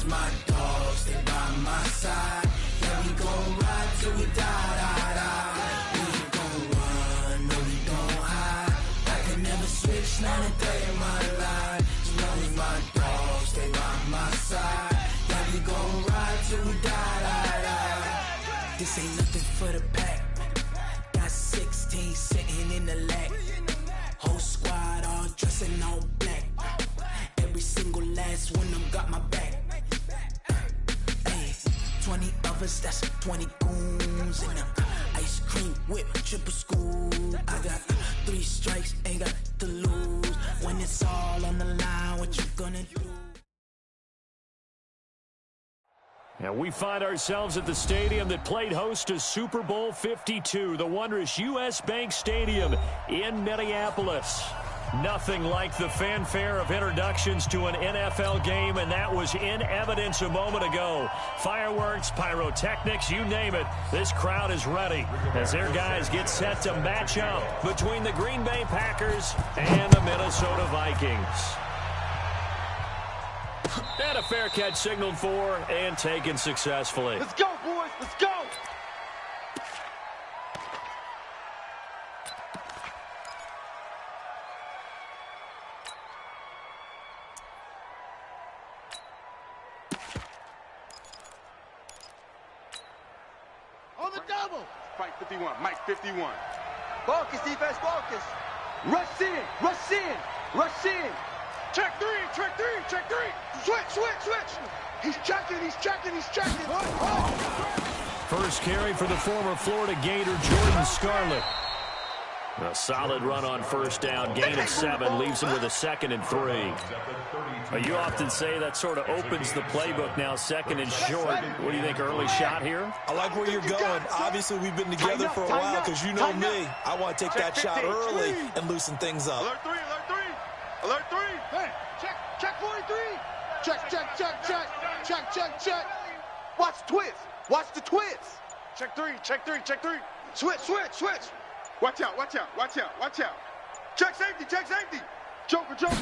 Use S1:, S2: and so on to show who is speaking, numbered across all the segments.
S1: as my dogs, stay by my side. Yeah, we gon' ride till we die, die, die. We ain't gon' run, no, we gon' hide. I can never switch, not a day in my life. As long as my dogs, stay by my side. Yeah, we gon' ride till we die, die, die. This ain't nothing for the pack. Got 16 sitting in the lag. Whole squad all dressing all black. Every single last one of them got my back. Hey, 20 of us, that's 20 goons in the ice cream whip, triple scoop. I got 3 strikes, ain't got to lose. When it's all on the line, what you gonna do?
S2: And we find ourselves at the stadium that played host to Super Bowl 52, the wondrous U.S. Bank Stadium in Minneapolis. Nothing like the fanfare of introductions to an NFL game, and that was in evidence a moment ago. Fireworks, pyrotechnics, you name it. This crowd is ready as their guys get set to match up between the Green Bay Packers and the Minnesota Vikings. And a fair catch signaled for and taken successfully.
S3: Let's go, boys. Let's go. On the double.
S4: Fight 51. Mike 51.
S3: Focus, defense, focus. Rush in. Rush in. Rush in.
S4: Check 3, check 3, check 3.
S3: Switch, switch, switch. He's checking, he's checking, he's checking.
S2: First carry for the former Florida Gator, Jordan Scarlett. A solid run on first down. Gain of 7 leaves him with a 2nd and 3. You often say that sort of opens the playbook now, 2nd and short. What do you think, early shot here?
S5: I like where you're going. Obviously, we've been together for a while because you know me. I want to take that shot early and loosen things up.
S4: Alert 3, alert 3. Alert 3.
S3: Hey, check 43. Check, check, check, check. Check, check, check. Watch the twist. Watch the twist.
S4: Check 3, check 3, check 3.
S3: Switch, switch, switch.
S4: Watch out, watch out, watch out, watch out. Check safety, check safety. Joker, Joker.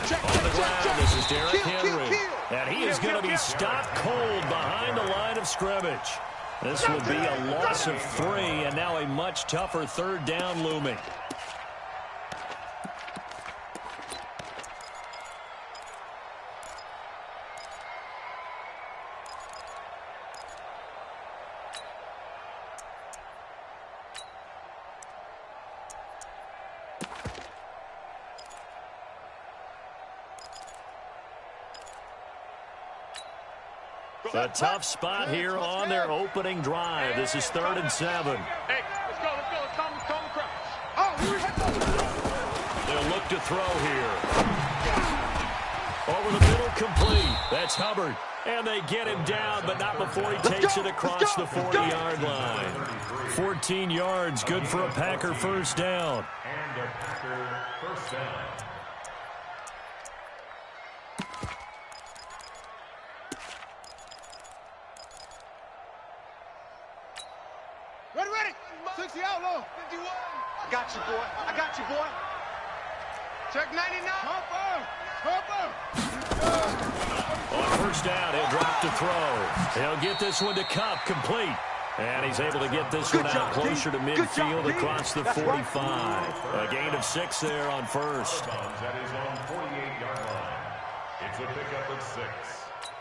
S3: Check,
S2: On the ground, this is Derrick Henry.
S3: Kill.
S2: And he is going to be stopped cold behind the line of scrimmage. This will be a loss of 3, and now a much tougher 3rd down looming. A tough spot here on their opening drive. This is 3rd and 7.
S4: Hey, let's go, let's calm the crowd.
S2: They'll look to throw here. Over the middle, complete. That's Hubbard. And they get him down, but not before he takes it across the 40-yard line. 14 yards, good for a Packer first down.
S6: And a Packer first down.
S3: Ready. 60 outlaw. 51.
S4: I got you, boy. I got you, boy. Check 99.
S2: On first down, he'll drop to throw. He'll get this one to Kupp, complete. And he's able to get this one out closer to midfield across the 45. A gain of 6 there on first.
S6: At his own 48-yard line. It's a pickup of 6.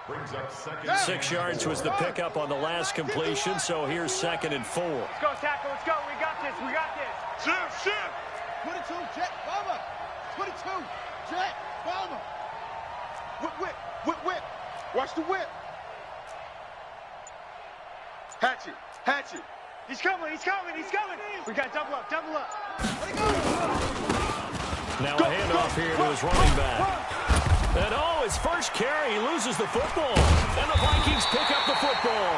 S6: Brings up 2nd.
S2: 6 yards was the pickup on the last completion, so here's 2nd and 4.
S4: Let's go, tackle. Let's go. We got this. We got this. Shift.
S3: 22, jet, bomber. 22, jet, bomber. Whip.
S4: Watch the whip. Hatchet. He's coming. We got double up.
S2: Now a handoff here to his running back. And his first carry, he loses the football. And the Vikings pick up the football.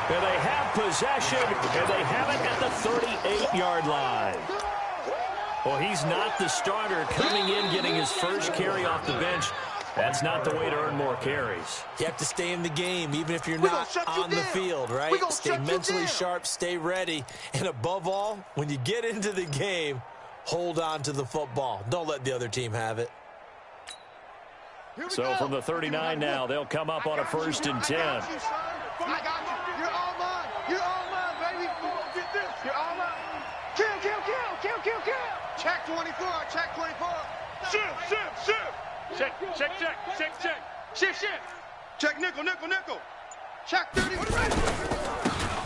S2: And they have possession, and they have it at the 38-yard line. Well, he's not the starter coming in, getting his first carry off the bench. That's not the way to earn more carries.
S5: You have to stay in the game, even if you're not on the field, right? Stay mentally sharp, stay ready. And above all, when you get into the game, hold on to the football. Don't let the other team have it.
S2: So from the 39 now, they'll come up on a 1st and 10.
S3: I got you. You're all mine. You're all mine, baby. Get this. You're all mine. Kill. Check 24. Check 24. Shift. Check. Shift.
S4: Check nickel.
S3: Check 30.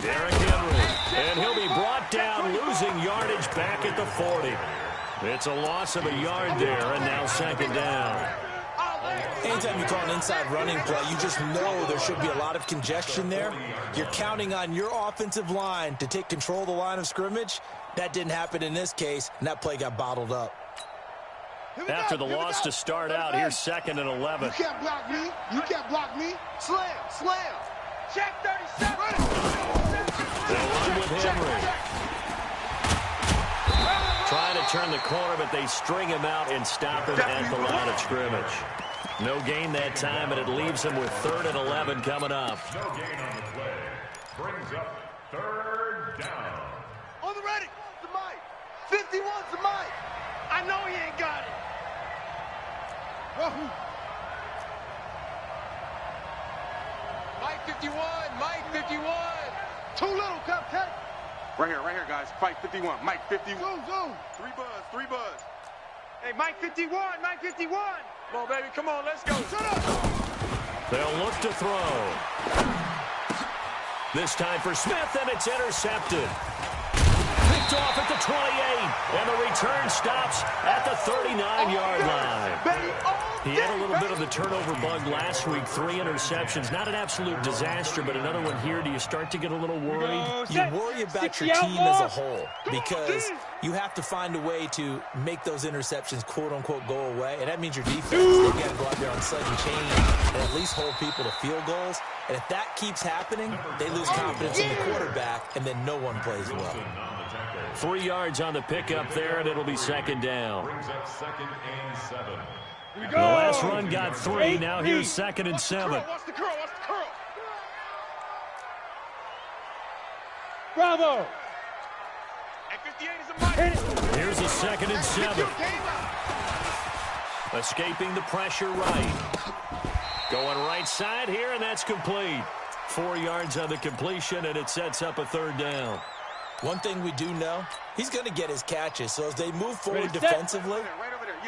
S2: Derrick Henry. And he'll be brought down, losing yardage back at the 40. It's a loss of a yard there, and now 2nd down.
S5: Anytime you call an inside running play, you just know there should be a lot of congestion there. You're counting on your offensive line to take control of the line of scrimmage. That didn't happen in this case, and that play got bottled up.
S2: After the loss to start out, here's 2nd and 11.
S3: You can't block me. Slam. Check 37.
S2: They'll run with Henry. Trying to turn the corner, but they string him out and stop him at the line of scrimmage. No gain that time, and it leaves him with 3rd and 11 coming up.
S6: No gain on the play. Brings up 3rd down.
S3: On the ready. The mic. 51's the mic. I know he ain't got it. Mike 51. Too little, Cupcake.
S4: Right here, guys. Fight 51. Mike 51.
S3: Zoom.
S4: 3 buzz.
S3: Hey, Mike 51.
S4: Come on, baby. Come on, let's go.
S3: Shut up.
S2: They'll look to throw. This time for Smith, and it's intercepted. Picked off at the 28, and the return stops at the 39-yard line. He had a little bit of the turnover bug last week, 3 interceptions. Not an absolute disaster, but another one here. Do you start to get a little worried?
S5: You worry about your team as a whole because you have to find a way to make those interceptions, quote-unquote, go away. And that means your defense, they've got to go out there on sudden change and at least hold people to field goals. And if that keeps happening, they lose confidence in the quarterback, and then no one plays well.
S2: 3 yards on the pickup there, and it'll be 2nd down.
S6: Brings up 2nd and 7.
S2: The last run got 3. Now here's 2nd and 7.
S4: Watch the curl.
S3: Bravo.
S4: And 58 is a mic.
S2: Here's a 2nd and 7. Escaping the pressure right. Going right side here, and that's complete. 4 yards on the completion, and it sets up a 3rd down.
S5: One thing we do know, he's going to get his catches. So as they move forward defensively,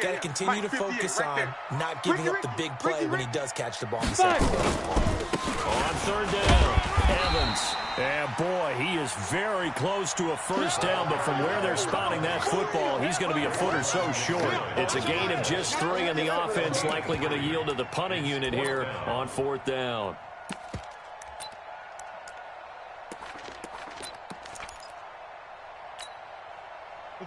S5: got to continue to focus on not giving up the big play when he does catch the ball in the second.
S2: On 3rd down, Evans. And boy, he is very close to a 1st down, but from where they're spotting that football, he's going to be a foot or so short. It's a gain of just 3, and the offense likely going to yield to the punting unit here on 4th down.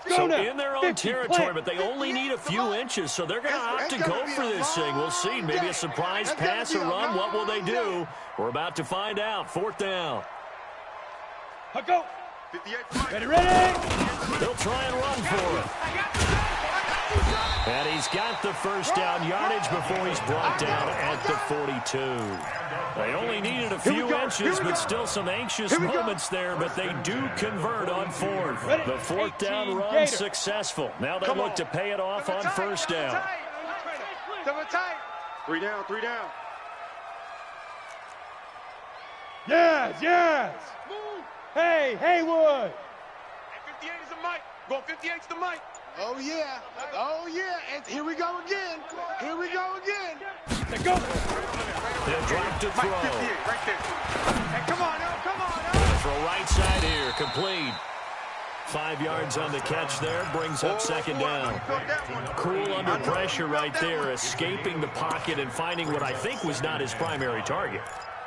S2: So in their own territory, but they only need a few inches, so they're going to opt to go for this thing. We'll see. Maybe a surprise pass or run. What will they do? We're about to find out. 4th down.
S3: Go.
S4: 58.
S3: Ready.
S2: They'll try and run for it. And he's got the 1st down yardage before he's brought down at the 42. They only needed a few inches, but still some anxious moments there, but they do convert on 4th. The 4th down run successful. Now they look to pay it off on 1st down.
S3: Double tight.
S4: 3 down.
S3: Yes. Hey, Haywood.
S4: And 58 is a mic. Going 58's the mic.
S3: Oh, yeah. And here we go again.
S2: They'll drop to throw.
S4: Mike 58, right there.
S3: Hey, come on now.
S2: Throw right side here, complete. 5 yards on the catch there, brings up 2nd down. Cool under pressure right there, escaping the pocket and finding what I think was not his primary target.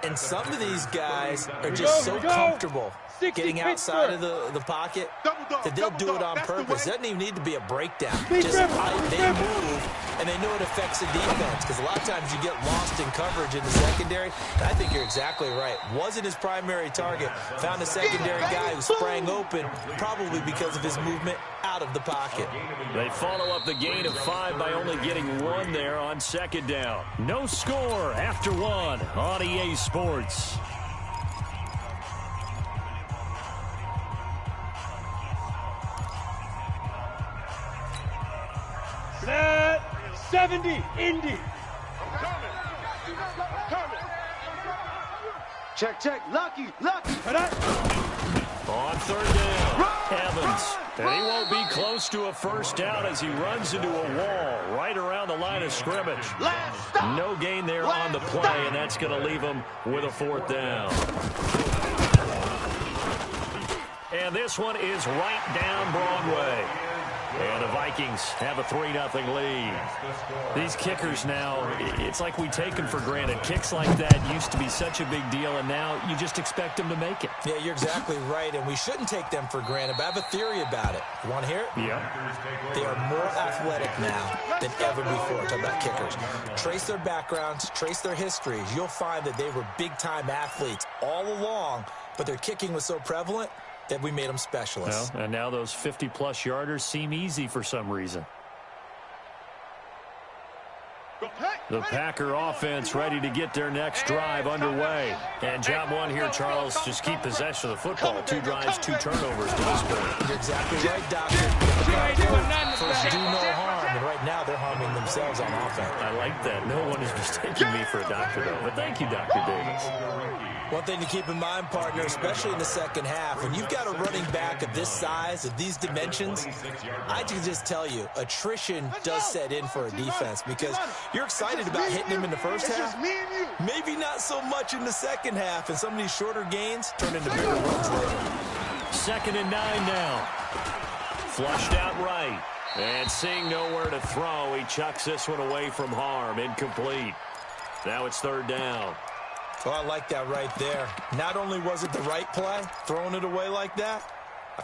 S5: And some of these guys are just so comfortable getting outside of the pocket that they'll do it on purpose. It doesn't even need to be a breakdown. Just they move, and they know it affects the defense. Because a lot of times you get lost in coverage in the secondary. And I think you're exactly right. Wasn't his primary target. Found a secondary guy who sprang open, probably because of his movement out of the pocket.
S2: They follow up the gain of 5 by only getting 1 there on 2nd down. No score after 1 on EA Sports.
S3: Set 70, Indy. Check, check. Lucky.
S2: On third down, Evans. And he won't be close to a first down as he runs into a wall right around the line of scrimmage. No gain there on the play, and that's going to leave him with a fourth down. And this one is right down Broadway. And the Vikings have a 3-0 lead. These kickers now, it's like we take them for granted. Kicks like that used to be such a big deal, and now you just expect them to make it.
S5: Yeah, you're exactly right, and we shouldn't take them for granted, but I have a theory about it. You want to hear it?
S2: Yeah.
S5: They are more athletic now than ever before. Talk about kickers. Trace their backgrounds, trace their histories. You'll find that they were big-time athletes all along, but their kicking was so prevalent that we made them specialists.
S2: Well, and now those 50-plus yarders seem easy for some reason. The Packer offense ready to get their next drive underway. And job one here, Charles, just keep possession of the football. 2 drives, 2 turnovers to this point.
S5: You're exactly right, Doctor. First, do no harm, and right now they're harming themselves on offense.
S2: I like that. No one is mistaking me for a doctor, though. But thank you, Dr. Davis.
S5: One thing to keep in mind, partner, especially in the second half, when you've got a running back of this size, of these dimensions, I can just tell you, attrition does set in for a defense because you're excited about hitting him in the first half. Maybe not so much in the second half, and some of these shorter gains turn into bigger runs later.
S2: 2nd and 9 now. Flushed out right. And seeing nowhere to throw, he chucks this one away from harm. Incomplete. Now it's 3rd down.
S5: Oh, I like that right there. Not only was it the right play, throwing it away like that,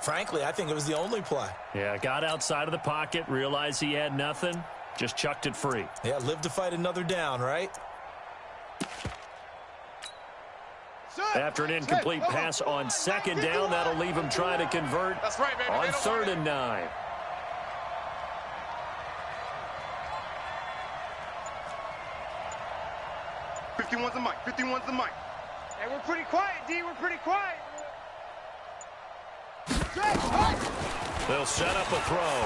S5: frankly, I think it was the only play.
S2: Yeah, got outside of the pocket, realized he had nothing, just chucked it free.
S5: Yeah, live to fight another down, right?
S2: After an incomplete pass on 2nd down, that'll leave him trying to convert on 3rd and 9.
S4: The mic. 51's the mic.
S3: Hey, we're pretty quiet, D. We're pretty quiet.
S2: They'll set up a throw.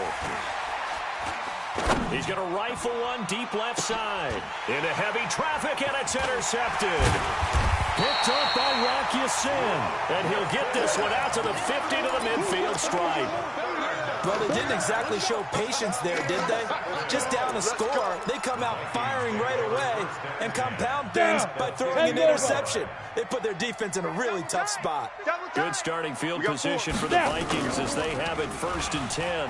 S2: He's going to rifle one deep left side. Into heavy traffic, and it's intercepted. Picked up by Rock Ya-Sin. And he'll get this one out to the 50 to the midfield stripe.
S5: Well, they didn't exactly show patience there, did they? Just down a score, they come out firing right away and compound things by throwing an interception. They put their defense in a really tough spot.
S2: Good starting field position for the Vikings as they have it 1st and 10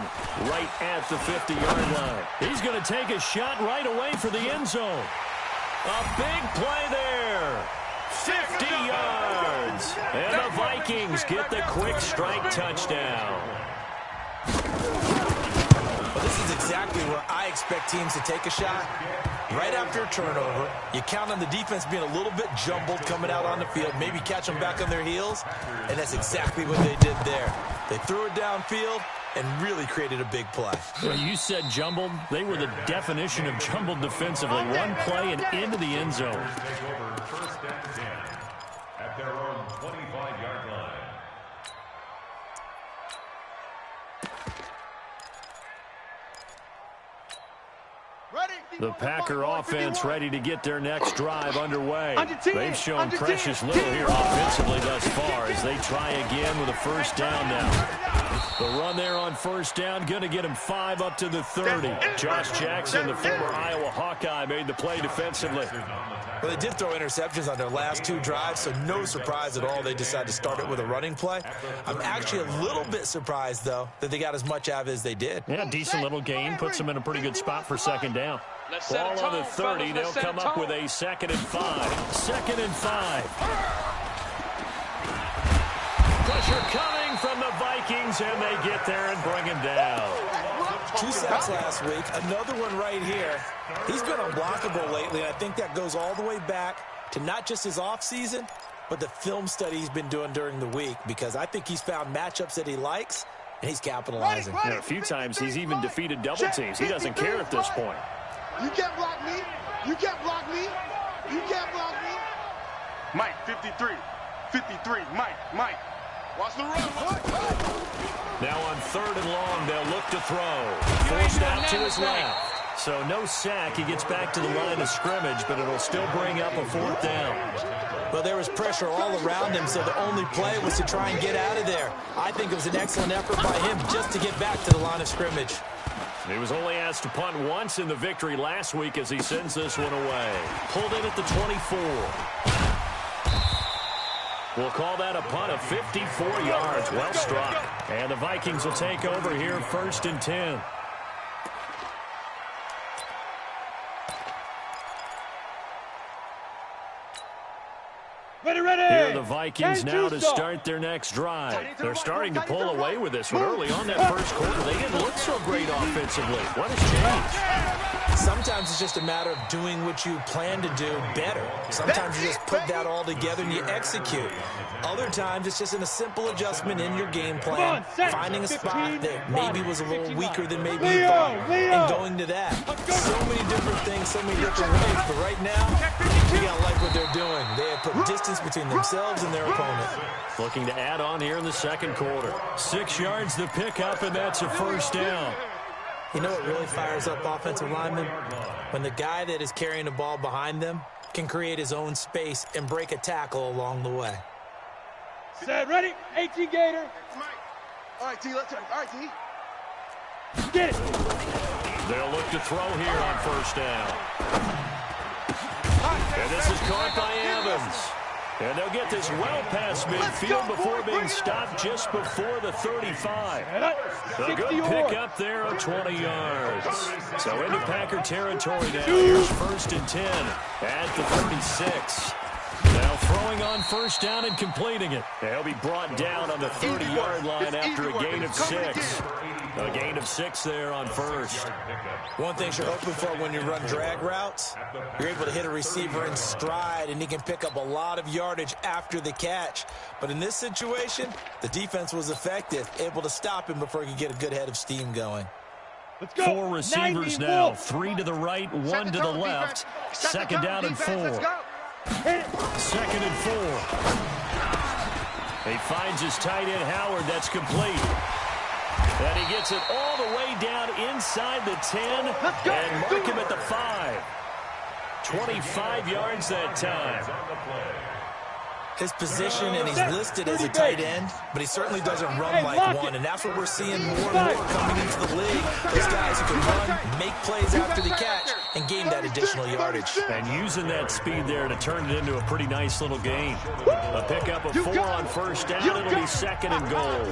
S2: right at the 50-yard line. He's going to take a shot right away for the end zone. A big play there. 50 yards. And the Vikings get the quick strike touchdown.
S5: Well, this is exactly where I expect teams to take a shot. Right after a turnover, you count on the defense being a little bit jumbled coming out on the field, maybe catch them back on their heels, and that's exactly what they did there. They threw it downfield and really created a big play.
S2: Well, you said jumbled. They were the definition of jumbled defensively. One play and into the end zone.
S6: First and 10 at their own 25-yard line.
S2: The Packer offense ready to get their next drive underway. They've shown precious little here offensively thus far as they try again with a first down now. The run there on first down, going to get him 5 up to the 30. Josh Jackson, the former Iowa Hawkeye, made the play defensively.
S5: Well, they did throw interceptions on their last 2 drives, so no surprise at all they decided to start it with a running play. I'm actually a little bit surprised, though, that they got as much out of it as they did.
S2: Yeah, decent little gain. Puts them in a pretty good spot for second down. Ball on the 30. They'll come up with a 2nd and 5. 2nd and 5. Pressure coming from the Vikings, and they get there and bring him down.
S5: 2 sacks last week, another one right here. He's been unblockable lately, and I think that goes all the way back to not just his offseason, but the film study he's been doing during the week, because I think he's found matchups that he likes, and he's capitalizing.
S2: Yeah, a few times he's even defeated double teams. He doesn't care at this point.
S3: You can't block me. You can't block me. You can't block me.
S4: Mike, 53. 53. Mike. Watch the run.
S2: Now on 3rd and long, they'll look to throw. Forced out to his left. So no sack. He gets back to the line of scrimmage, but it'll still bring up a 4th down.
S5: Well, there was pressure all around him, so the only play was to try and get out of there. I think it was an excellent effort by him just to get back to the line of scrimmage.
S2: He was only asked to punt once in the victory last week as he sends this one away. Pulled in at the 24. We'll call that a punt of 54 yards. Well struck. And the Vikings will take over here 1st and 10.
S7: Ready.
S2: Here are the Vikings now to start their next drive. They're starting to pull away with this one. Early on that first quarter, they didn't look so great offensively. What has changed?
S5: Sometimes it's just a matter of doing what you plan to do better. Sometimes you just put that all together and you execute. Other times it's just in a simple adjustment in your game plan, finding a spot that maybe was a little weaker than maybe you thought, and going to that. So many different things, so many different ways, but right now, you gotta like what they're doing. They have put distance between themselves and their opponent.
S2: Looking to add on here in the second quarter. 6 yards the pickup, and that's a 1st down.
S5: You know what really fires up offensive linemen? When the guy that is carrying the ball behind them can create his own space and break a tackle along the way.
S7: Set, ready, 18 Gator.
S4: All right, T, let's go. All right, T.
S7: Get it.
S2: They'll look to throw here on 1st down. And this is caught by Evans. And they'll get this well past midfield before being stopped just before the 35. A good pickup there of 20 yards. So into Packer territory now. Here's 1st and 10 at the 36. Now throwing on 1st down and completing it. They'll be brought down on the 30-yard line after a gain of 6. A gain of 6 there on 1st.
S5: One thing you're hoping for when you run drag routes, you're able to hit a receiver in stride, and he can pick up a lot of yardage after the catch. But in this situation, the defense was effective, able to stop him before he could get a good head of steam going.
S7: Let's go.
S2: 4 receivers now, 3 to the right, 1 to the left. 2nd down and 4. 2nd and 4. He finds his tight end, Howard. That's complete. And he gets it all the way down inside the 10 and mark him at the 5. 25 yards that time.
S5: His position, and he's listed as a tight end, but he certainly doesn't run like one, and that's what we're seeing more and more coming into the league. Those guys who can run, make plays after the catch, and gain that additional yardage.
S2: And using that speed there to turn it into a pretty nice little gain. A pickup of 4 on 1st down. It'll be 2nd and goal.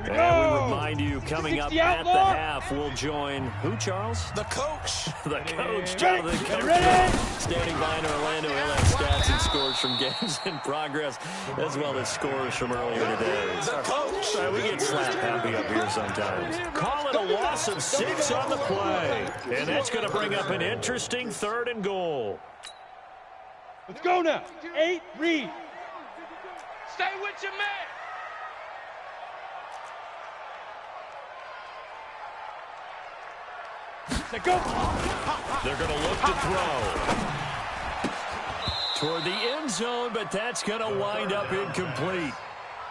S2: And we remind you, coming up at the half, we'll join who, Charles?
S5: The coach.
S2: The coach, Jonathan Coach, standing by in Orlando. He'll have stats and scores from games in progress, as well as scores from earlier today.
S5: The coach.
S2: We get slap happy up here sometimes. Call it a loss of 6 on the play. And that's going to bring up an interesting 3rd and goal.
S7: Let's go now. 8, read.
S3: Stay with your man.
S7: Go.
S2: They're going to look to throw toward the end zone, but that's going to wind up incomplete.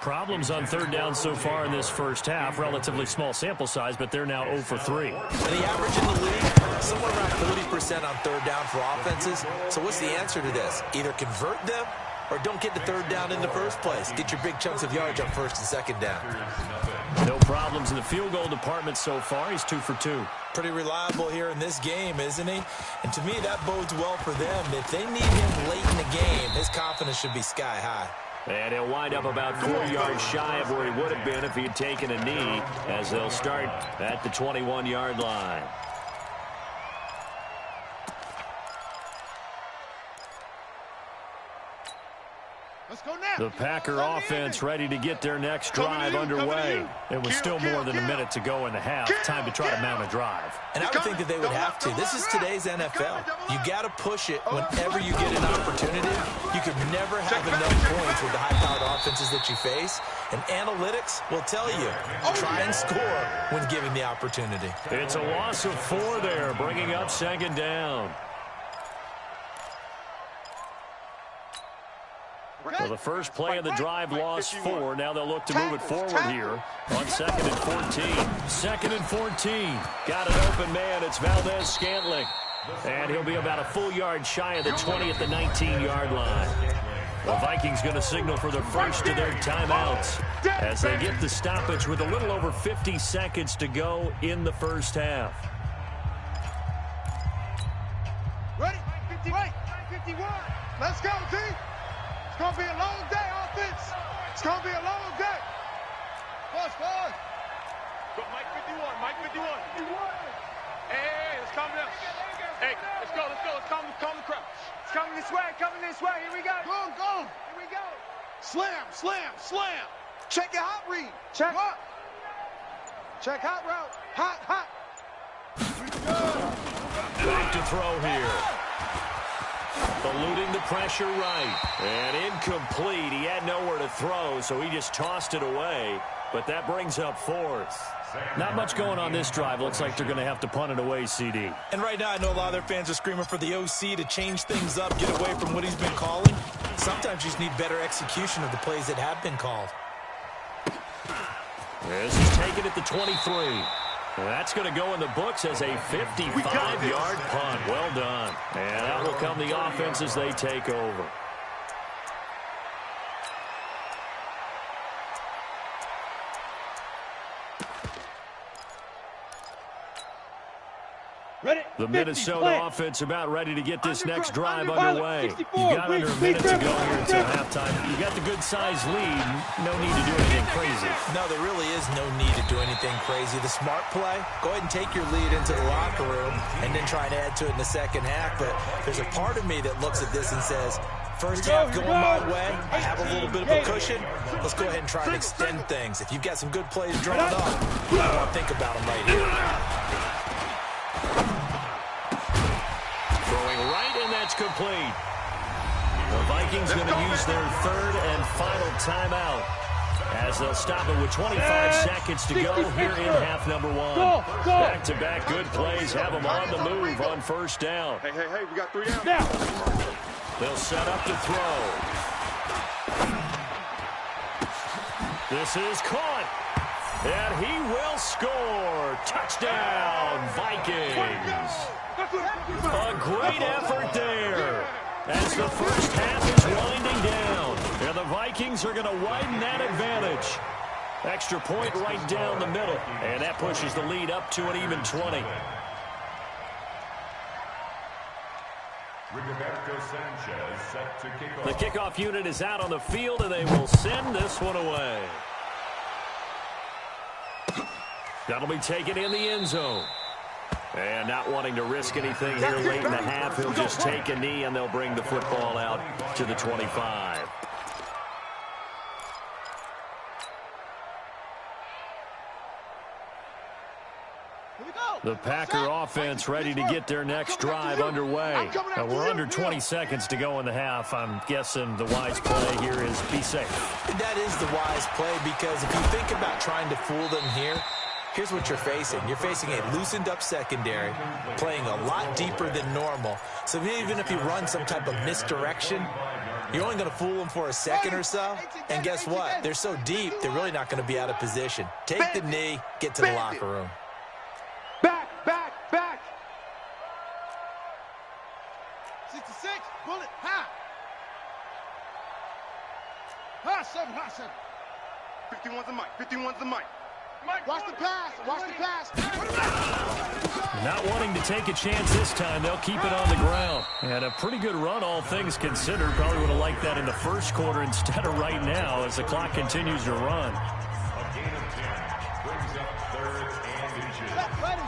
S2: Problems on 3rd down so far in this first half. Relatively small sample size, but they're now 0 for 3.
S5: And the average in the league, somewhere around 40% on 3rd down for offenses. So what's the answer to this? Either convert them or don't get the 3rd down in the first place. Get your big chunks of yardage on 1st and 2nd down.
S2: No problems in the field goal department so far. He's 2 for 2.
S5: Pretty reliable here in this game, isn't he? And to me, that bodes well for them. If they need him late in the game, his confidence should be sky high.
S2: And he'll wind up about 4 yards shy of where he would have been if he had taken a knee, as they'll start at the 21-yard line.
S3: Let's go now.
S2: The Packer offense ready to get their next drive underway. It was still more than a minute to go in the half. Time to try to mount a drive.
S5: And I would think that they would have to. This is today's NFL. You got to push it whenever you get an opportunity. You could never have enough points with the high-powered offenses that you face. And analytics will tell you, try and score when given the opportunity.
S2: It's a loss of 4 there, bringing up 2nd down. So the first play of the drive lost 4. Now they'll look to move it forward here on 2nd and 14. 2nd and 14. Got an open man. It's Valdez-Scantling. And he'll be about a full yard shy of the 20 at the 19-yard line. The Vikings going to signal for the first of their timeouts as they get the stoppage with a little over 50 seconds to go in the first half.
S3: Ready? 51. Let's go, T. It's going to be a long day, offense. It's going to be a long day. Push. Go, Mike 51. Hey, let's calm down. Hey, let's go. Let's calm the crowd. It's coming this way. Here we go. Go. Here we go. Slam. Check your hot read. Check hot route. Hot.
S2: Back to throw here. Eluding the pressure right. And incomplete. He had nowhere to throw, so he just tossed it away. But that brings up 4th. Not much going on this drive. Looks like they're going to have to punt it away, CD.
S5: And right now, I know a lot of their fans are screaming for the OC to change things up, get away from what he's been calling. Sometimes you just need better execution of the plays that have been called.
S2: This is taken at the 23. That's going to go in the books as a 55-yard punt. Well done. And out will come the offense as they take over.
S7: Ready?
S2: The Minnesota offense about ready to get this next drive underway.
S7: 64,
S2: You got under a minute to go here until halftime. You got the good-sized lead. No need to do anything crazy.
S5: No, there really is no need to do anything crazy. The smart play, go ahead and take your lead into the locker room and then try and add to it in the second half. But there's a part of me that looks at this and says, first half going my way, I have a little bit of a cushion. Let's go ahead and try and extend things. If you've got some good plays drawn up, you want to think about them right here.
S2: That's complete. The Vikings going to use their 3rd and final timeout as they'll stop it with 25 seconds to go here in half number 1. Back-to-back good plays have them on the move on first down.
S4: Hey, we got 3 down.
S2: They'll set up to throw. This is caught. And he will score. Touchdown, Vikings. A great effort there as the first half is winding down. And the Vikings are going to widen that advantage. Extra point right down the middle. And that pushes the lead up to an even 20. The kickoff unit is out on the field, and they will send this one away. That'll be taken in the end zone. And not wanting to risk anything here late in the half, he'll just take a knee, and they'll bring the football out to the 25. The Packer offense ready to get their next drive underway. We're under 20 seconds to go in the half. I'm guessing the wise play here is be safe.
S5: That is the wise play, because if you think about trying to fool them here, here's what you're facing. You're facing a loosened up secondary, playing a lot deeper than normal. So even if you run some type of misdirection, you're only going to fool them for a second or so. And guess what? They're so deep, they're really not going to be out of position. Take the knee, get to the locker room.
S3: Back. 66, bullet, high. High seven.
S4: 51's the mic.
S3: Watch the pass.
S2: Not wanting to take a chance this time, they'll keep it on the ground. And a pretty good run, all things considered. Probably would have liked that in the first quarter instead of right now as the clock continues to run.
S6: A gain of 10 brings up 3rd and inches.
S3: Ready.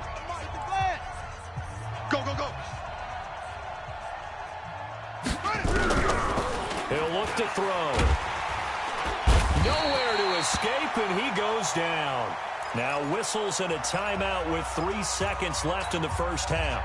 S3: Go.
S2: He'll look to throw. Nowhere to escape, and he goes down. Now whistles and a timeout with 3 seconds left in the first half.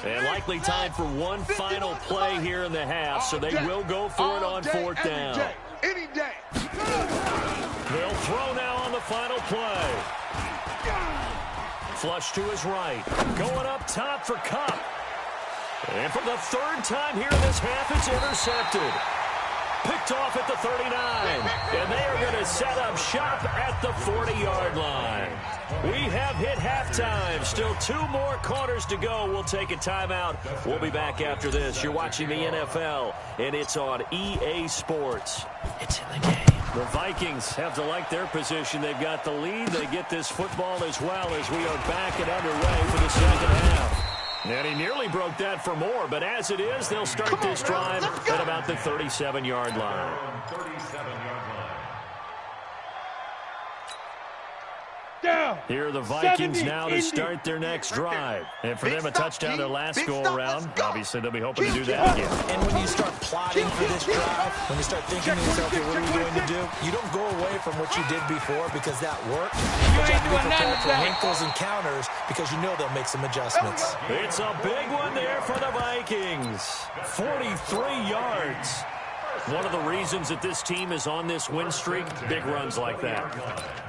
S2: And likely time for one final play here in the half, so they will go for it on 4th down.
S3: Any day.
S2: They'll throw now on the final play. Flush to his right. Going up top for Cup. And for the third time here in this half, it's intercepted. Picked off at the 39. And they are going to set up shop at the 40-yard line. We have hit halftime. Still 2 more quarters to go. We'll take a timeout. We'll be back after this. You're watching the NFL, and it's on EA Sports. It's in the game. The Vikings have to like their position. They've got the lead. They get this football as well as we are back and underway for the second half. And he nearly broke that for more, but as it is, they'll start this drive at about the 37-yard line.
S6: 37-yard line.
S7: Down.
S2: Here are the Vikings now to start their next drive. And for them, a touchdown their last go-around. Obviously, they'll be hoping to do that again.
S5: And when you start plotting for this drive, when you start thinking to yourself, okay, what are we going to do? You don't go away from what you did before because that worked. You have to be prepared for wrinkles and counters because you know they'll make some adjustments.
S2: It's a big one there for the Vikings. 43 yards. One of the reasons that this team is on this win streak, big runs like that.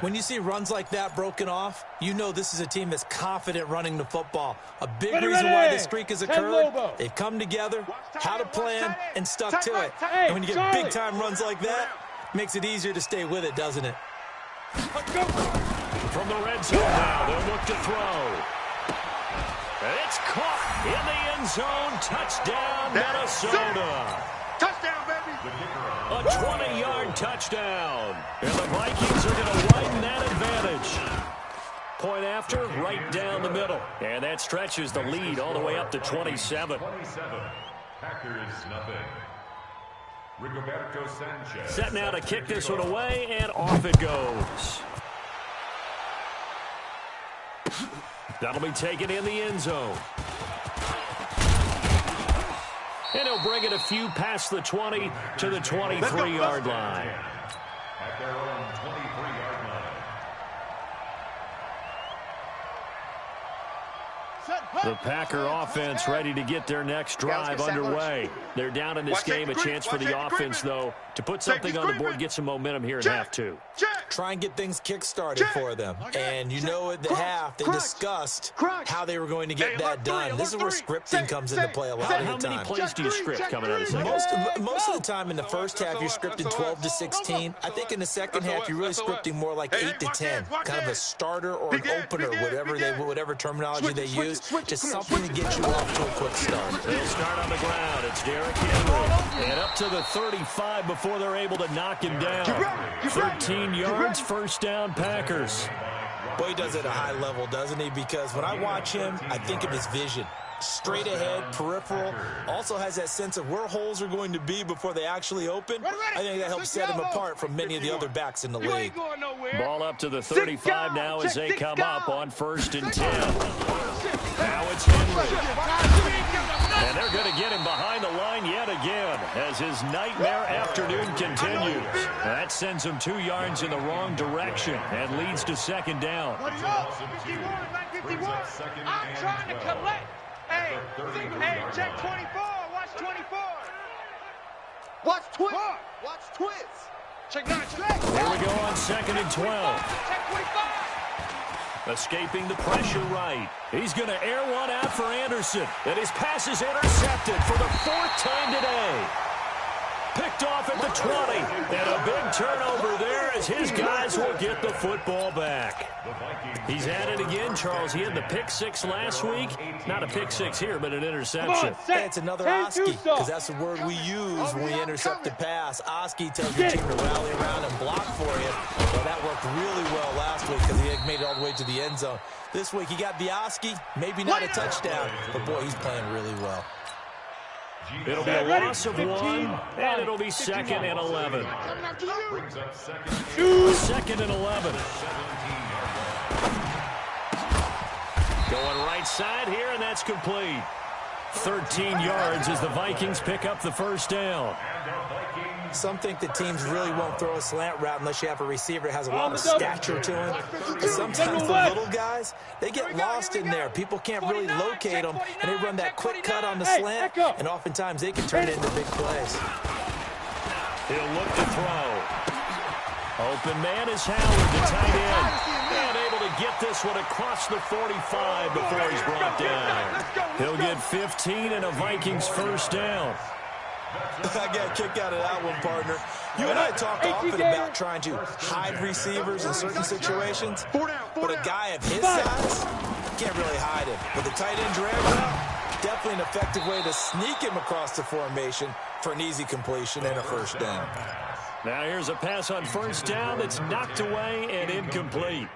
S5: When you see runs like that broken off, you know this is a team that's confident running the football. A big reason why this streak has occurred, they've come together, had a plan, and stuck to it. And when you get big-time runs like that, it makes it easier to stay with it, doesn't it?
S2: From the red zone now, they'll look to throw. It's caught in the end zone. Touchdown, Minnesota.
S4: Touchdown, baby.
S2: A 20-yard touchdown. And the Vikings are going to widen that advantage. Point after, right down the middle. And that stretches the lead all the way up to 27.
S6: 27. Packers nothing. Rigoberto Sanchez.
S2: Set now to kick this one away, and off it goes. That'll be taken in the end zone. And he'll bring it a few past the 20 to the 23-yard line.
S6: At their own 23-yard line.
S2: The Packer offense ready to get their next drive underway. They're down in this game. A chance for the offense, though, to put something on the board, get some momentum here in half 2.
S5: Try and get things kick-started for them. And you know at the half, they discussed how they were going to get that done. This is where scripting comes into play a lot of the time.
S2: How many plays do you script coming out of the second?
S5: Most of the time in the first half, you're scripting 12 to 16. I think in the second half, you're really scripting more like 8 to 10. Kind of a starter or an opener, whatever terminology they use. Just something to get you off to a quick start.
S2: They'll start on the ground. It's Derrick Henry. And up to the 35 before they're able to knock him down. 13 yards, first down, Packers.
S5: Boy, he does it at a high level, doesn't he? Because when I watch him, I think of his vision. Straight ahead, peripheral. Also has that sense of where holes are going to be before they actually open. I think that helps set him apart from many of the other backs in the league.
S2: Ball up to the 35 now as they come up on 1st and 10. Now it's Henry. And they're going to get him behind the line yet again as his nightmare afternoon continues. That sends him 2 yards in the wrong direction and leads to second down.
S3: 51, I'm trying to collect. Hey, check 24. Watch 24.
S4: Watch twist. Watch twist.
S3: Check 9.
S2: Here we go on 2nd and 12.
S3: Check 25.
S2: Escaping the pressure right. He's going to air one out for Anderson. And his pass is intercepted for the 4th time today. Picked off at the 20. And a big turnover there as his guys will get the football back. He's at it again, Charles. He had the pick 6 last week. Not a pick 6 here, but an interception.
S5: It's another Oski, because that's the word we use when we intercept a pass. Oski tells your team to rally around and block for you. Well, that worked really well last week because he had made it all the way to the end zone. This week, he got the Oski, maybe not a touchdown, but, boy, he's playing really well.
S2: It'll be a loss of 1, and it'll be 2nd and 11. 2nd and 11. Going right side here, and that's complete. 13 yards as the Vikings pick up the first down.
S5: Some think that teams really won't throw a slant route unless you have a receiver that has a lot of stature to him. But sometimes the little guys, they get lost in there. People can't really locate them, and they run that quick cut on the slant, and oftentimes they can turn it into big plays.
S2: He'll look to throw. Open man is Howard, the tight end. And able to to get this one across the 45 before he's brought down. He'll get 15 and a Vikings first down.
S5: I got a kick out of that one, partner. You and I talk often about trying to hide receivers in certain situations, but a guy of his size can't really hide him. With a tight end drag route, definitely an effective way to sneak him across the formation for an easy completion and a first down.
S2: Now here's a pass on first down that's knocked away and incomplete.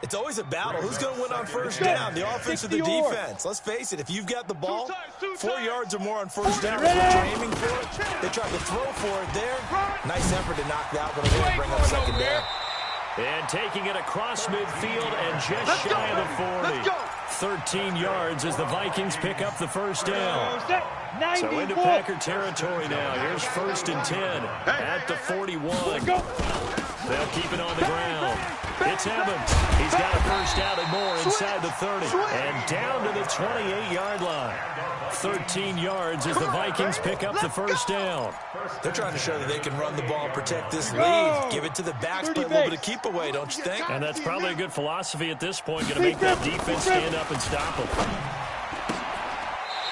S5: It's always a battle. Who's going to win on first down, the offense or the defense? Let's face it, if you've got the ball, 4 yards or more on first down is what you're aiming for. They tried to throw for it there. Nice effort to knock that one away and bring up second down.
S2: And taking it across midfield and just shy of the 40. 13 yards as the Vikings pick up the first down. So into Packer territory now. Here's 1st and 10 at the 41. They'll keep it on the ground. It's Evans. He's got a first down and more inside the 30. And down to the 28-yard line. 13 yards as the Vikings pick up the first down.
S5: They're trying to show that they can run the ball and protect this lead. Give it to the backs, play a little bit of keep away, don't you think?
S2: And that's probably a good philosophy at this point. Going to make that defense stand up and stop them.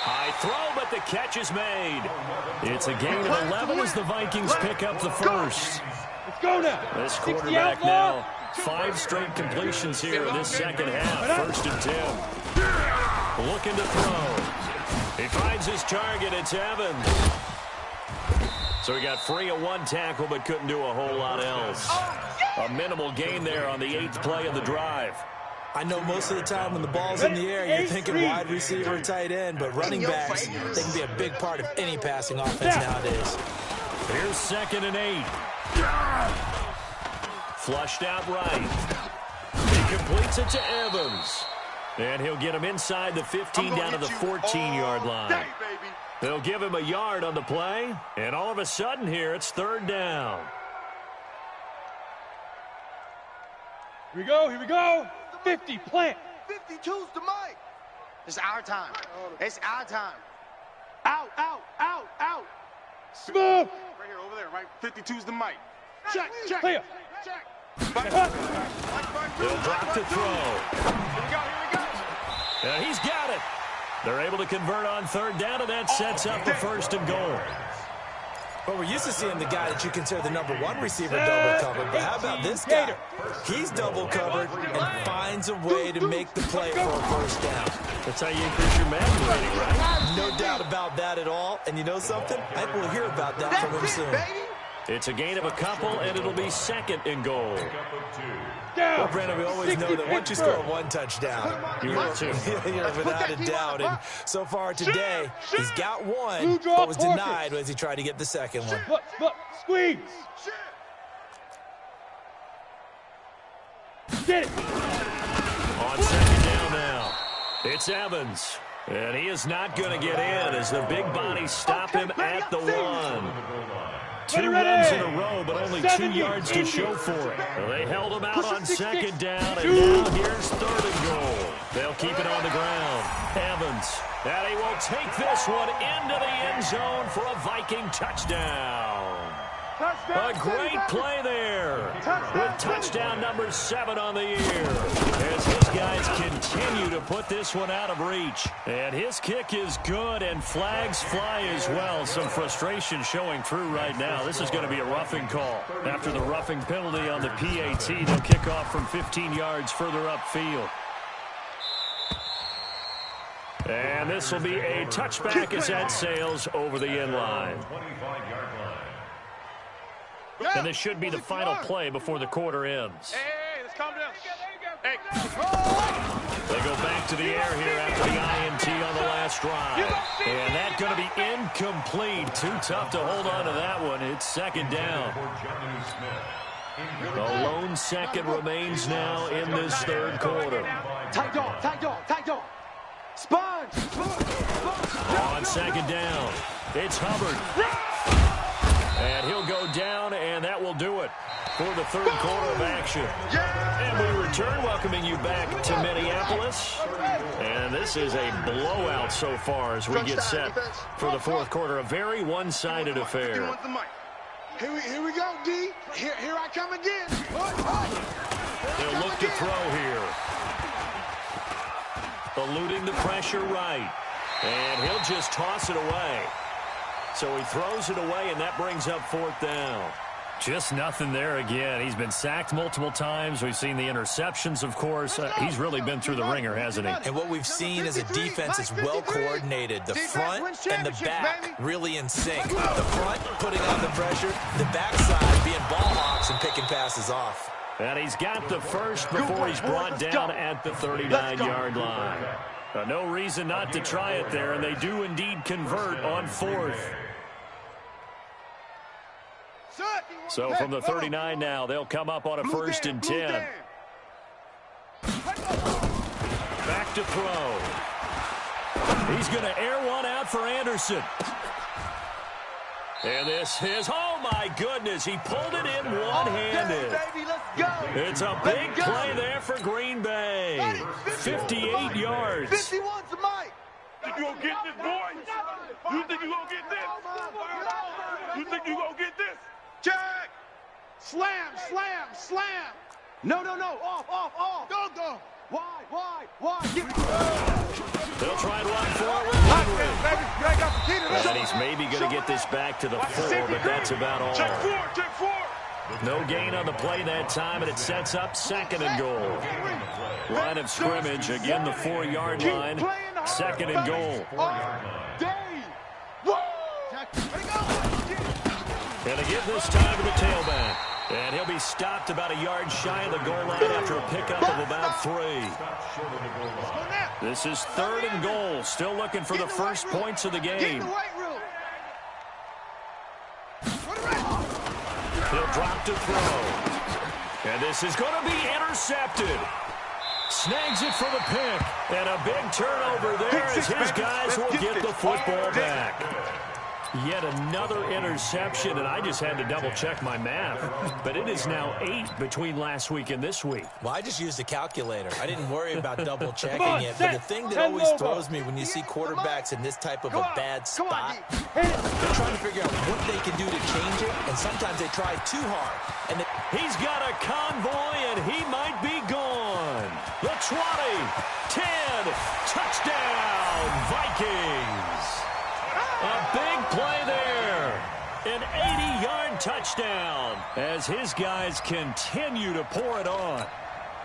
S2: High throw, but the catch is made. It's a gain of 11 as the Vikings pick up the first.
S7: Let's go now.
S2: This quarterback now, 5 straight completions here in this second half. 1st and 10. Looking to throw. He finds his target. It's Evans. So he got free of 1 tackle, but couldn't do a whole lot else. A minimal gain there on the 8th play of the drive.
S5: I know most of the time when the ball's in the air, you're thinking wide receiver or tight end, but running backs, they can be a big part of any passing offense nowadays.
S2: Here's 2nd and 8. Flushed out right. He completes it to Evans. And he'll get him inside the 15 down to the 14-yard line. They'll give him a yard on the play. And all of a sudden here, it's 3rd down.
S7: Here we go, here we go. 50, plant.
S3: 52's the mic. It's our time. It's our time. Out, out, out, out.
S7: Smooth.
S4: Right here, over there, right? 52's the mic. Check, check,
S7: Clear.
S4: check.
S2: They'll drop the throw.
S4: Here we go, here we go.
S2: And he's got it. They're able to convert on 3rd down, and that sets up the 1st and goal.
S5: Well, we're used to seeing the guy that you consider the #1 receiver double covered, but how about this guy? He's double covered and finds a way to make the play for a first down.
S2: That's how you increase your Madden rating, right?
S5: No doubt about that at all. And you know something? I think we'll hear about that from him soon.
S2: It's a gain of a couple, and it'll be 2nd and goal.
S5: Well, Brandon, we always know that once you score 1 touchdown,
S2: you're
S5: without a doubt. And so far today, he's got 1, but was denied as he tried to get the 2nd one.
S7: Look, squeeze. Get it.
S2: On 2nd down now, it's Evans. And he is not going to get in as the big bodies stop him at the 1. 2 runs in a row, but only 2 yards to show for it. They held him out on 2nd down, and now here's 3rd and goal. They'll keep it on the ground. Evans, and he will take this one into the end zone for a Viking touchdown. A great play there with touchdown number 7 on the year as his guys continue to put this one out of reach. And his kick is good, and flags fly as well. Some frustration showing through right now. This is going to be a roughing call. After the roughing penalty on the PAT, they'll kick off from 15 yards further upfield. And this will be a touchback as that sails over the end line. And this should be the final play before the quarter ends.
S4: Hey, let's calm down. Hey.
S2: They go back to the air here after the INT on the last drive. And that's going to be incomplete. Too tough to hold on to that one. It's 2nd down. The lone 2nd remains now in this 3rd quarter.
S3: Tight dog, tight dog, tight dog. Sponge.
S2: On 2nd down, it's Hubbard. And he'll go down, and that will do it for the 3rd quarter of action. And we return, welcoming you back to Minneapolis. And this is a blowout so far as we get set for the 4th quarter. A very one-sided affair.
S3: Here we go, D. Here I come again.
S2: They'll look to throw here. Eluding the pressure right. And he'll just toss it away. So he throws it away, and that brings up 4th down. Just nothing there again. He's been sacked multiple times. We've seen the interceptions, of course. He's really been through the ringer, hasn't he?
S5: And what we've seen is a defense is well coordinated. The front and the back really in sync. The front putting on the pressure. The backside being ball hawks and picking passes off.
S2: And he's got the first before he's brought down at the 39-yard line. No reason not to try it there, and they do indeed convert on 4th. So from the 39 now, they'll come up on a 1st and 10. Back to throw. He's going to air one out for Anderson. And this is, oh my goodness, he pulled it in one-handed. It's a big play there for Green Bay. 58 yards.
S3: 51's the mic.
S4: You gonna get this, boy? You think you gonna get this? You think you gonna get this?
S3: Check. Slam, slam, slam. No. Off. Go. Why?
S2: They'll try and run forward. And he's maybe going to get this back to the 4, but that's about all.
S4: Check 4.
S2: No gain on the play that time, and it sets up 2nd and goal. Line of scrimmage, again the 4-yard line. 2nd and goal. And again this time to the tailback. And he'll be stopped about a yard shy of the goal line after a pickup of about 3. This is 3rd and goal. Still looking for the first points of the game. He'll drop to throw. And this is going to be intercepted. Snags it for the pick. And a big turnover there as his guys will get the football back. Yet another interception, and I just had to double-check my math. But it is now 8 between last week and this week.
S5: Well, I just used a calculator. I didn't worry about double-checking it. But the thing that always throws me when you see quarterbacks in this type of a bad spot, they're trying to figure out what they can do to change it, and sometimes they try too hard. And
S2: he's got a convoy, and he might be gone. The 20, 10, touchdown, Vikings. A big play there. An 80-yard touchdown as his guys continue to pour it on.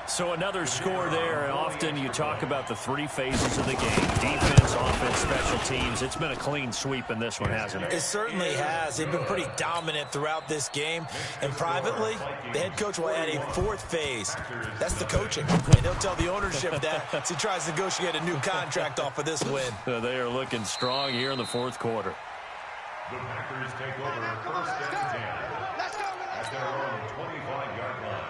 S2: So another score there. Often you talk about the 3 phases of the game. Defense, offense, special teams. It's been a clean sweep in this one, hasn't it?
S5: It certainly has. They've been pretty dominant throughout this game. And privately, the head coach will add a 4th phase. That's the coaching. And he'll tell the ownership that as he tries to negotiate a new contract off of this win.
S2: They are looking strong here in the 4th quarter.
S6: The Packers take over 1st and 10 at their own 25-yard line.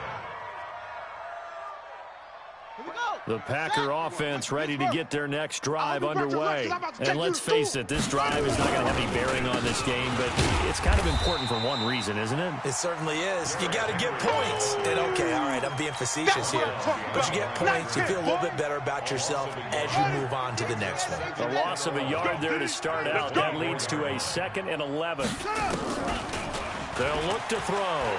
S2: The Packer offense ready to get their next drive underway. And let's face it, this drive is not going to have any bearing on this game, but it's kind of important for one reason, isn't it?
S5: It certainly is. You got to get points. And okay, all right, I'm being facetious here. But you get points, you feel a little bit better about yourself as you move on to the next one.
S2: The loss of a yard there to start out. That leads to a 2nd and 11. They'll look to throw.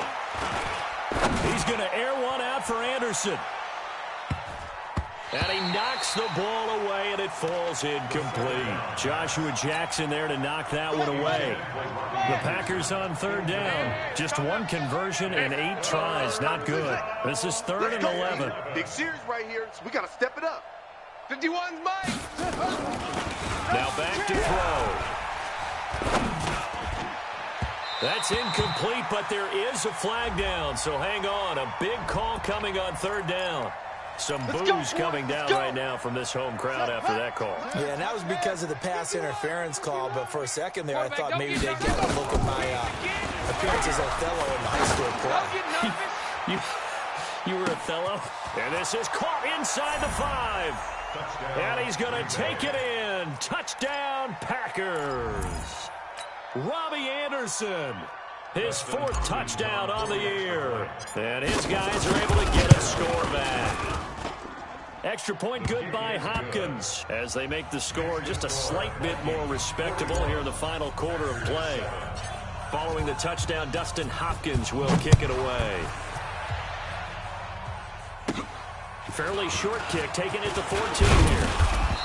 S2: He's going to air one out for Anderson. And he knocks the ball away, and it falls incomplete. Joshua Jackson there to knock that one away. The Packers on 3rd down. Just 1 conversion and 8 tries. Not good. This is 3rd and 11.
S4: Big series right here, so we got to step it up.
S3: 51's Mike.
S2: Now back to throw. That's incomplete, but there is a flag down, so hang on. A big call coming on 3rd down. Some boos coming down right now from this home crowd after that call.
S5: Yeah, and that was because of the pass interference call, but for a second there I thought maybe they'd get a look at my appearance as Othello in the high school play.
S2: You were Othello? And this is caught inside the 5. And he's going to take it in. Touchdown, Packers. Robbie Anderson. His 4th touchdown on the year. And his guys are able to get a score back. Extra point good by Hopkins as they make the score just a slight bit more respectable here in the final quarter of play. Following the touchdown, Dustin Hopkins will kick it away. Fairly short kick, taking it to 14 here.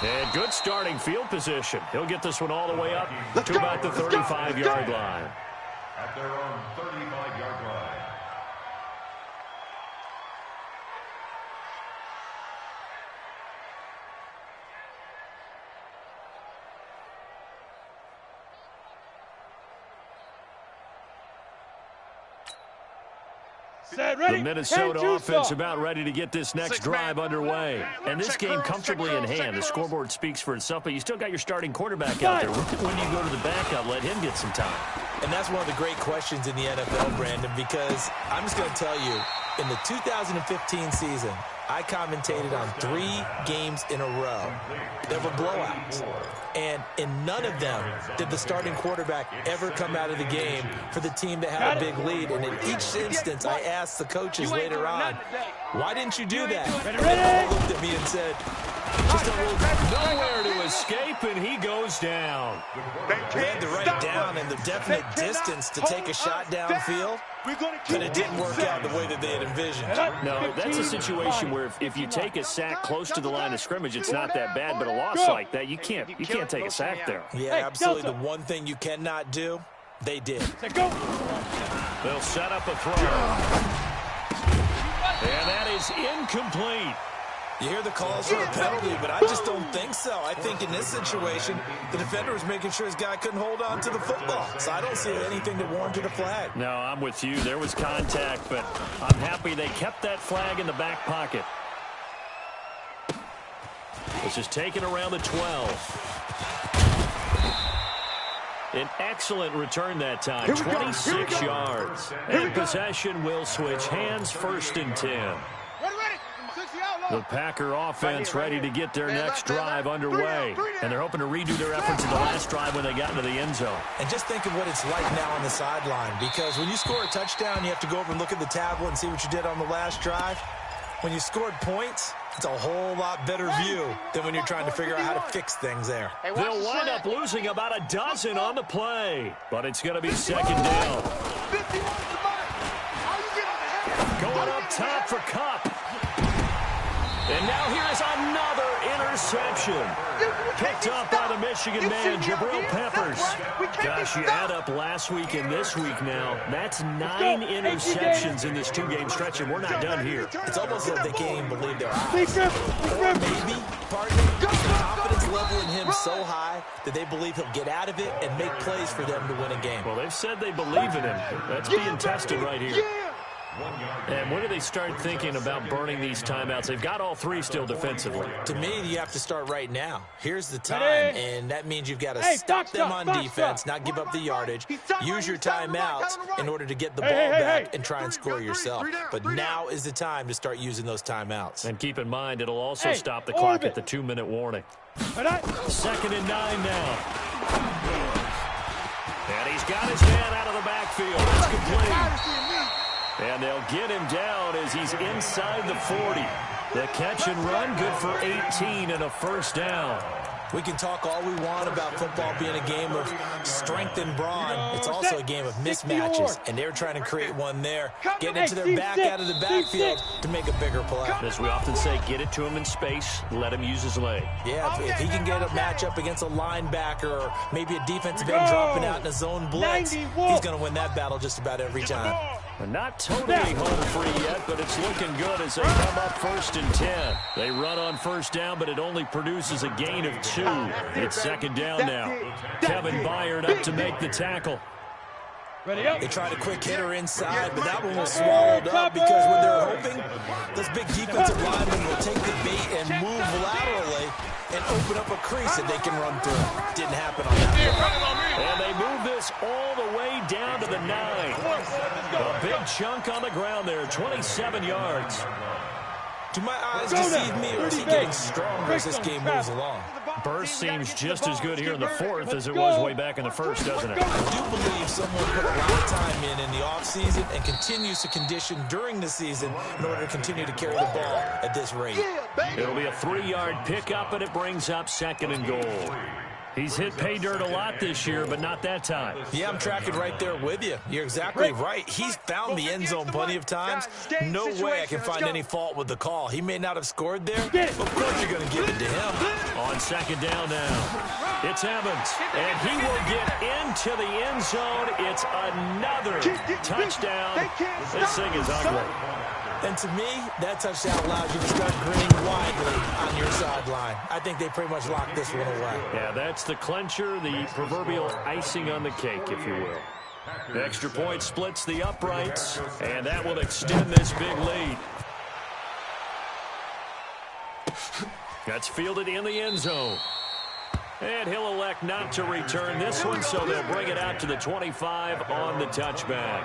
S2: And good starting field position. He'll get this one all the way up to about the 35-yard line.
S6: At their own 35-yard line.
S2: The Minnesota offense about ready to get this next drive underway. And this game comfortably in hand. The scoreboard speaks for itself, but you still got your starting quarterback out there. When you go to the backup, let him get some time.
S5: And that's one of the great questions in the NFL, Brandon, because I'm just going to tell you, in the 2015 season, I commentated on 3 games in a row. There were blowouts. And in none of them did the starting quarterback ever come out of the game for the team that had a big lead. And in each instance, I asked the coaches later on, why didn't you do that? And they all looked at me and said, just
S2: nowhere to escape, and he goes down.
S5: They had the right down and the definite distance to take a shot downfield, but it didn't work out the way that they had envisioned.
S2: No, that's a situation where if you take a sack close to the line of scrimmage, it's not that bad, but a loss like that, you can't take a sack there.
S5: Yeah, absolutely. The one thing you cannot do, they did.
S2: They'll set up a throw. And that is incomplete.
S5: You hear the calls for a penalty, but I just don't think so. I think in this situation, the defender was making sure his guy couldn't hold on to the football. So I don't see anything that warranted a flag.
S2: No, I'm with you. There was contact, but I'm happy they kept that flag in the back pocket. This is taken around the 12. An excellent return that time, 26 yards. And possession will switch hands, 1st and 10. The Packer offense ready to get their next drive underway. And they're hoping to redo their efforts in the last drive when they got into the end zone.
S5: And just think of what it's like now on the sideline. Because when you score a touchdown, you have to go over and look at the tablet and see what you did on the last drive. When you scored points, it's a whole lot better view than when you're trying to figure out how to fix things there.
S2: They'll wind up losing about a dozen on the play. But it's going to be 2nd down. Going up top for Kupp. And now here is another interception. Picked up by the Michigan man, Jabril Peppers. Gosh, you add up last week and this week now. That's 9 interceptions in this 2-game stretch, and we're not done here.
S5: It's almost like they can't even believe their eyes. Or maybe, pardon me, the confidence level in him so high that they believe he'll get out of it and make plays for them to win a game.
S2: Well, they've said they believe in him. That's being tested right here. And when do they start thinking about burning these timeouts? They've got all 3 still defensively.
S5: To me, you have to start right now. Here's the time, and that means you've got to stop them on defense, not give up the yardage, use your timeouts in order to get the ball back and try and score yourself. But now is the time to start using those timeouts.
S2: And keep in mind, it'll also stop the clock at the 2-minute warning. 2nd and 9 now. And he's got his man out of the backfield. It's complete. And they'll get him down as he's inside the 40. The catch and run, good for 18 and a 1st down.
S5: We can talk all we want about football being a game of strength and brawn. It's also a game of mismatches, and they're trying to create one there, getting it to their back out of the backfield to make a bigger play.
S2: As we often say, get it to him in space, let him use his leg.
S5: Yeah, if he can get a matchup against a linebacker or maybe a defensive end dropping out in a zone blitz, he's going to win that battle just about every time.
S2: We're not totally home free yet, but it's looking good as they come up 1st and 10. They run on 1st down, but it only produces a gain of 2. It's 2nd down now. Kevin Byard up to make the tackle.
S5: They tried a quick hitter inside, but that one was swallowed up because when they're hoping, those big defensive linemen will take the bait and move laterally and open up a crease that they can run through. Didn't happen on that one.
S2: And they move this all the way down to the 9. A big chunk on the ground there, 27 yards.
S5: Do my eyes deceive me, or is he getting stronger as this game moves along?
S2: Burst seems just as good here in the 4th as it was way back in the 1st, doesn't it?
S5: I do believe someone put a lot of time in the offseason and continues to condition during the season in order to continue to carry the ball at this rate.
S2: It'll be a 3-yard pickup, and it brings up 2nd and goal. He's hit pay dirt a lot this year, but not that time.
S5: Yeah, I'm tracking right there with you. You're exactly right. He's found the end zone plenty of times. No way I can find any fault with the call. He may not have scored there. Of course you're going to give it to him.
S2: On second down now, it's Evans, and he will get into the end zone. It's another touchdown. This thing is ugly.
S5: And to me, that touchdown allows you to start grinning widely on your sideline. I think they pretty much locked this one away.
S2: Yeah, that's the clincher, the proverbial icing on the cake, if you will. The extra point splits the uprights, and that will extend this big lead. That's fielded in the end zone. And he'll elect not to return this one, so they'll bring it out to the 25 on the touchback.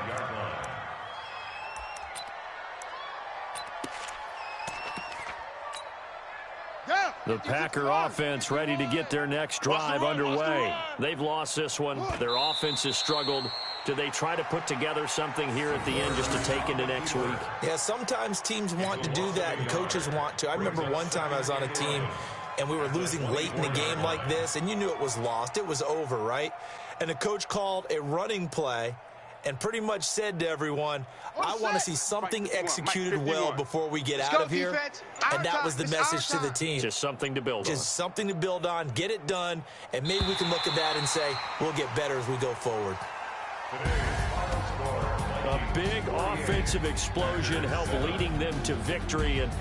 S2: The Packer offense ready to get their next drive underway. They've lost this one. Their offense has struggled. Do they try to put together something here at the end just to take into next week?
S5: Yeah, sometimes teams want to do that and coaches want to. I remember one time I was on a team and we were losing late in the game like this, and you knew it was lost. It was over, right? And the coach called a running play and pretty much said to everyone, I want to see something executed well before we get out of here. And that was the message to the team.
S2: Just something to build on.
S5: Just something to build on, get it done, and maybe we can look at that and say, we'll get better as we go forward.
S2: A big offensive explosion helped leading them to victory, and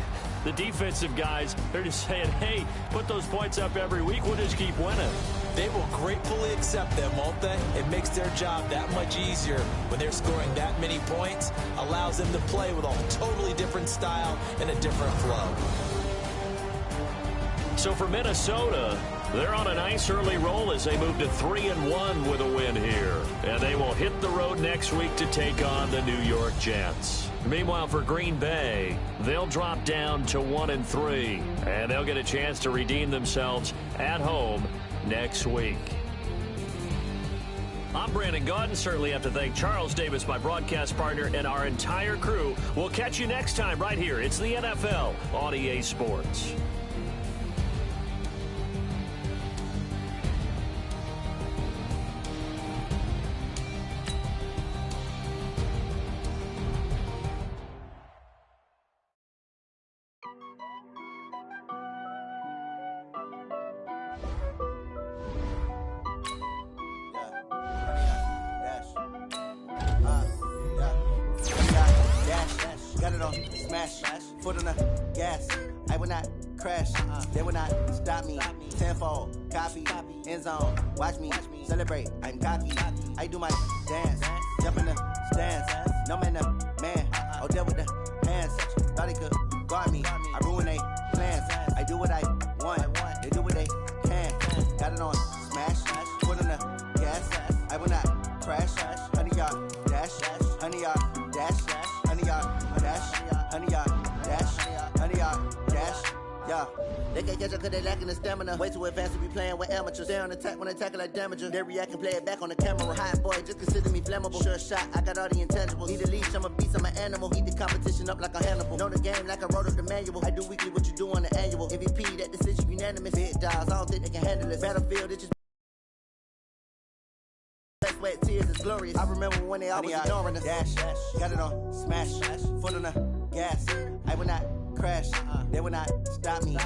S2: the defensive guys, they're just saying, hey, put those points up every week, we'll just keep winning.
S5: They will gratefully accept them, won't they? It makes their job that much easier when they're scoring that many points, allows them to play with a totally different style and a different flow.
S2: So for Minnesota, they're on a nice early roll as they move to 3-1 with a win here. And they will hit the road next week to take on the New York Jets. Meanwhile, for Green Bay, they'll drop down to 1-3. And they'll get a chance to redeem themselves at home next week. I'm Brandon Gaudin. Certainly have to thank Charles Davis, my broadcast partner, and our entire crew. We'll catch you next time right here. It's the NFL on EA Sports.
S8: Got it on smash, foot on the gas. I will not crash, they will not stop me. Tenfold, copy, end zone. Watch me celebrate. I'm cocky. I do my dance, jump in the stands. No man, man. Oh, deal with the hands. Thought he could guard me. I ruin they plans. I do what I want. They do what they can. Got it on smash, foot on the gas. I will not crash. 100-yard dash, 100-yard dash, 100-yard dash, 100-yard dash, 100-yard dash. Yeah. They can't catch up cause they lacking the stamina. Way too advanced to be playing with amateurs. Stay on attack when they tackle like damager. They react and play it back on the camera. Hot boy, just consider me flammable. Sure shot, I got all the intangibles. Need a leash, I'm a beast, I'm an animal. Heat the competition up like a Hannibal. Know the game like I wrote up the manual. I do weekly what you do on the annual. MVP, that decision unanimous. Big dials, I don't think they can handle it. Battlefield, it's just sweat, tears, it's glorious. I remember when they always ignoring us. Dash, got it on smash, foot on the gas. I will not crash, they will not stop me.